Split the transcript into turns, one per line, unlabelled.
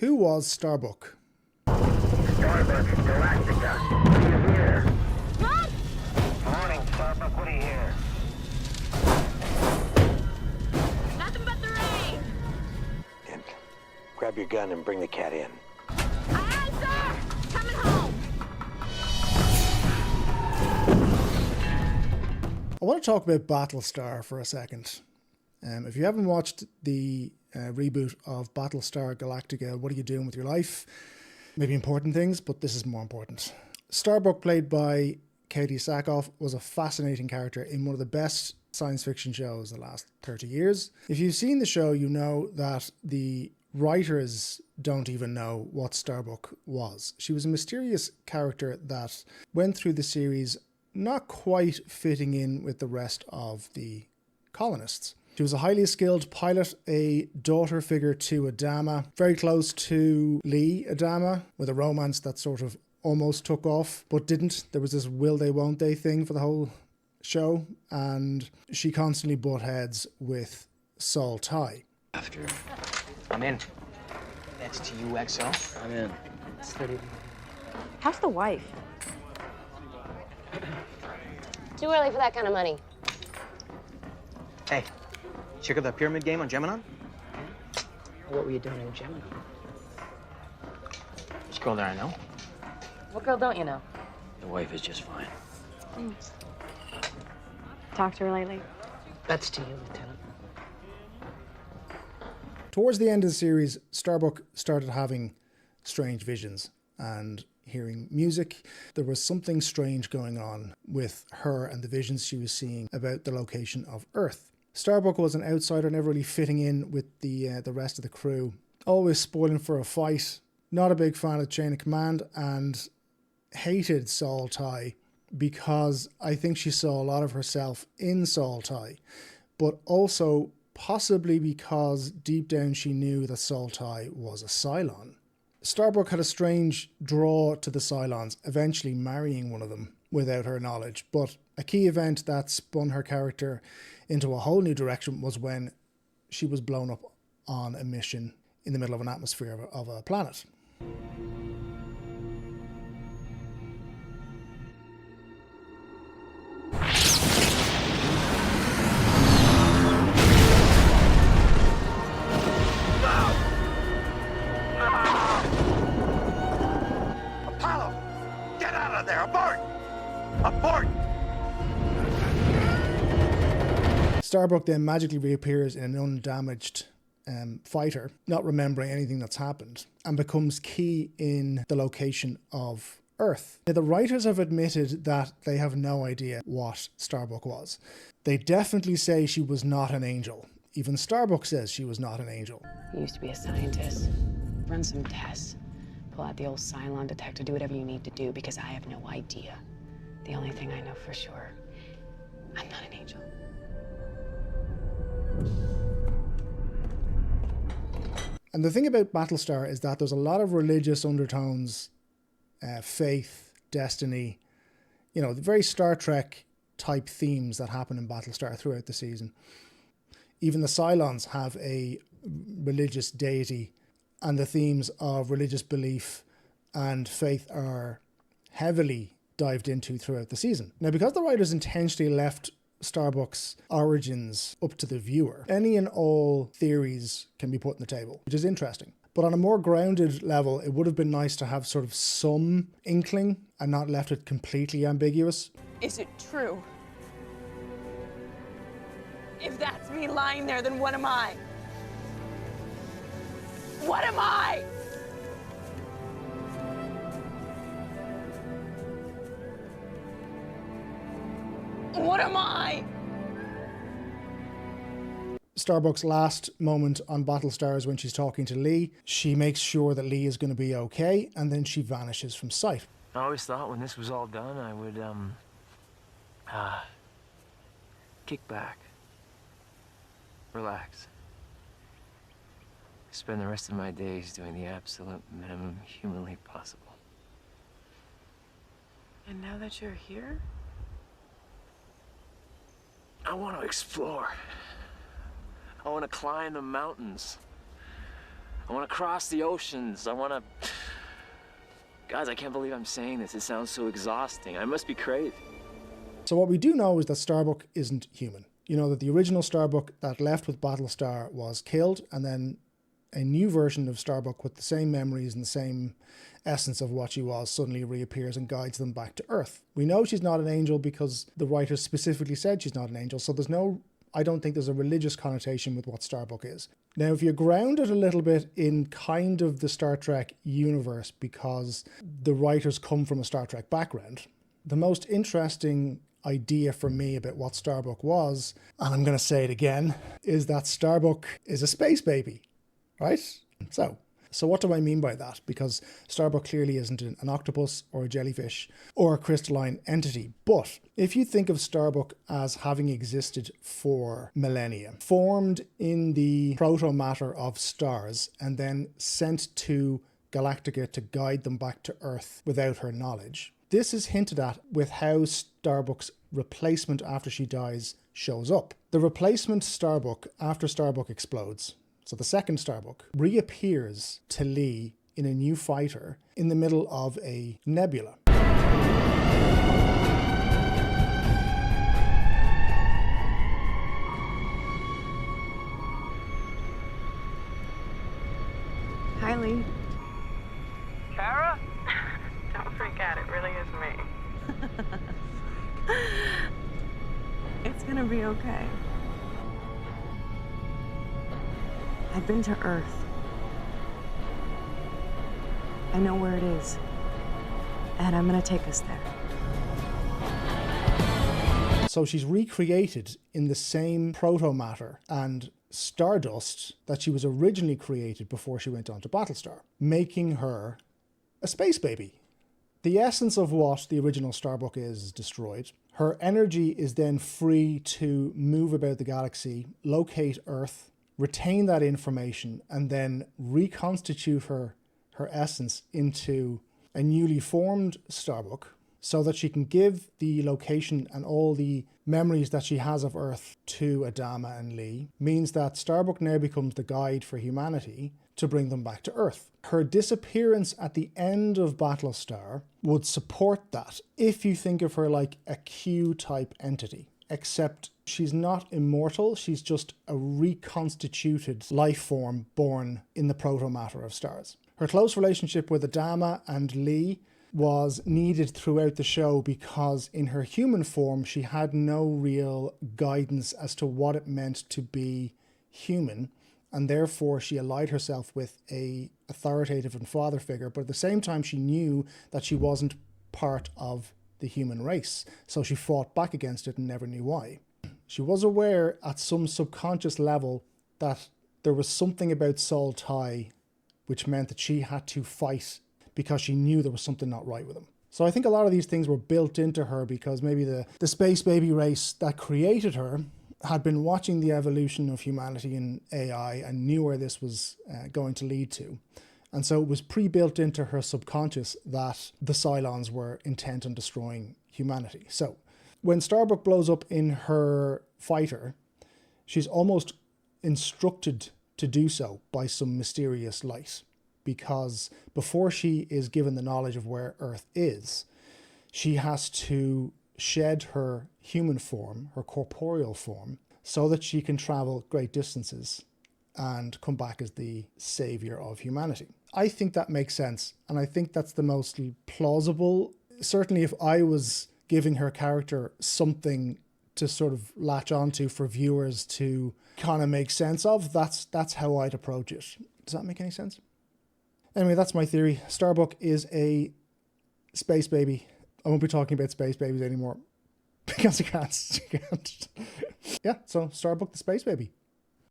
Who was Starbuck?
Starbuck Galactica. What do you hear?
What?
Morning, Starbuck. What do you hear?
Nothing but the rain.
In. Grab your gun and bring the cat in.
Aye, aye, sir. Coming home.
I want to talk about Battlestar for a second. If you haven't watched the reboot of Battlestar Galactica, what are you doing with your life? Maybe important things, but this is more important. Starbuck, played by Katie Sackhoff, was a fascinating character in one of the best science fiction shows in the last 30 years. If you've seen the show, you know that the writers don't even know what Starbuck was. She was a mysterious character that went through the series not quite fitting in with the rest of the colonists. She was a highly skilled pilot, a daughter figure to Adama, very close to Lee Adama, with a romance that sort of almost took off, but didn't. There was this will they, won't they thing for the whole show, and she constantly butt heads with Saul Tigh.
After. I'm in. That's to you, XO. I'm in. Steady.
How's the wife?
Too early for that kind of money.
Hey, check out that pyramid game on Gemini? What were you doing in Gemini? Which girl there I know?
What girl don't you know?
The wife is just fine.
Talked to her lately?
That's to you, Lieutenant.
Towards the end of the series, Starbuck started having strange visions and hearing music. There was something strange going on with her and the visions she was seeing about the location of Earth. Starbuck was an outsider, never really fitting in with the rest of the crew. Always spoiling for a fight. Not a big fan of Chain of Command, and hated Saul Tigh because I think she saw a lot of herself in Saul Tigh, but also possibly because deep down she knew that Saul Tigh was a Cylon. Starbuck had a strange draw to the Cylons, eventually marrying one of them without her knowledge. But a key event that spun her character into a whole new direction was when she was blown up on a mission in the middle of an atmosphere of a planet. Starbuck then magically reappears in an undamaged fighter, not remembering anything that's happened, and becomes key in the location of Earth. Now, the writers have admitted that they have no idea what Starbuck was. They definitely say she was not an angel. Even Starbuck says she was not an angel.
You used to be a scientist. Run some tests. Pull out the old Cylon detector. Do whatever you need to do, because I have no idea. The only thing I know for sure, I'm not an angel.
And the thing about Battlestar is that there's a lot of religious undertones, faith, destiny, you know, the very Star Trek type themes that happen in Battlestar throughout the season. Even the Cylons have a religious deity, and the themes of religious belief and faith are heavily dived into throughout the season. Now, because the writers intentionally left Starbuck's origins up to the viewer, any and all theories can be put on the table, which is interesting. But on a more grounded level, it would have been nice to have sort of some inkling and not left it completely ambiguous.
Is it true? If that's me lying there, then what am I? What am I? What am I?
Starbuck's last moment on Battlestar is when she's talking to Lee. She makes sure that Lee is going to be okay, and then she vanishes from sight.
I always thought when this was all done, I would, kick back, relax, spend the rest of my days doing the absolute minimum humanly possible.
And now that you're here?
I want to explore. I want to climb the mountains. I want to cross the oceans. I want to... Guys, I can't believe I'm saying this. It sounds so exhausting. I must be crazy.
So what we do know is that Starbuck isn't human. You know that the original Starbuck that left with Battlestar was killed, and then a new version of Starbuck with the same memories and the same essence of what she was suddenly reappears and guides them back to Earth. We know she's not an angel because the writers specifically said she's not an angel, so I don't think there's a religious connotation with what Starbuck is. Now, if you ground it a little bit in kind of the Star Trek universe, because the writers come from a Star Trek background, the most interesting idea for me about what Starbuck was, and I'm going to say it again, is that Starbuck is a space baby, right? So what do I mean by that? Because Starbuck clearly isn't an octopus or a jellyfish or a crystalline entity. But if you think of Starbuck as having existed for millennia, formed in the proto-matter of stars and then sent to Galactica to guide them back to Earth without her knowledge, this is hinted at with how Starbuck's replacement after she dies shows up. The replacement Starbuck after Starbuck explodes, so the second Starbuck, reappears to Lee in a new fighter in the middle of a nebula.
Hi, Lee.
Kara? Don't freak out, it really is me.
It's gonna be okay. I've been to Earth. I know where it is. And I'm gonna take us there.
So she's recreated in the same proto-matter and stardust that she was originally created before she went on to Battlestar, making her a space baby. The essence of what the original Starbuck is destroyed. Her energy is then free to move about the galaxy, locate Earth, retain that information, and then reconstitute her essence into a newly formed Starbuck so that she can give the location and all the memories that she has of Earth to Adama and Lee, means that Starbuck now becomes the guide for humanity to bring them back to Earth. Her disappearance at the end of Battlestar would support that if you think of her like a Q-type entity, except she's not immortal, she's just a reconstituted life form born in the proto-matter of stars. Her close relationship with Adama and Lee was needed throughout the show because in her human form she had no real guidance as to what it meant to be human, and therefore she allied herself with a authoritative and father figure, but at the same time she knew that she wasn't part of the human race, so she fought back against it and never knew why. She was aware at some subconscious level that there was something about Sol Tai which meant that she had to fight because she knew there was something not right with him. So I think a lot of these things were built into her because maybe the space baby race that created her had been watching the evolution of humanity and AI and knew where this was going to lead to. And so it was pre-built into her subconscious that the Cylons were intent on destroying humanity. So when Starbuck blows up in her fighter, she's almost instructed to do so by some mysterious light, because before she is given the knowledge of where Earth is, she has to shed her human form, her corporeal form, so that she can travel great distances and come back as the savior of humanity. I think that makes sense, and I think that's the most plausible. Certainly if I was giving her character something to sort of latch onto for viewers to kind of make sense of, that's how I'd approach it. Does that make any sense? Anyway, that's my theory. Starbuck is a space baby. I won't be talking about space babies anymore because I can't. Yeah, so Starbuck the space baby.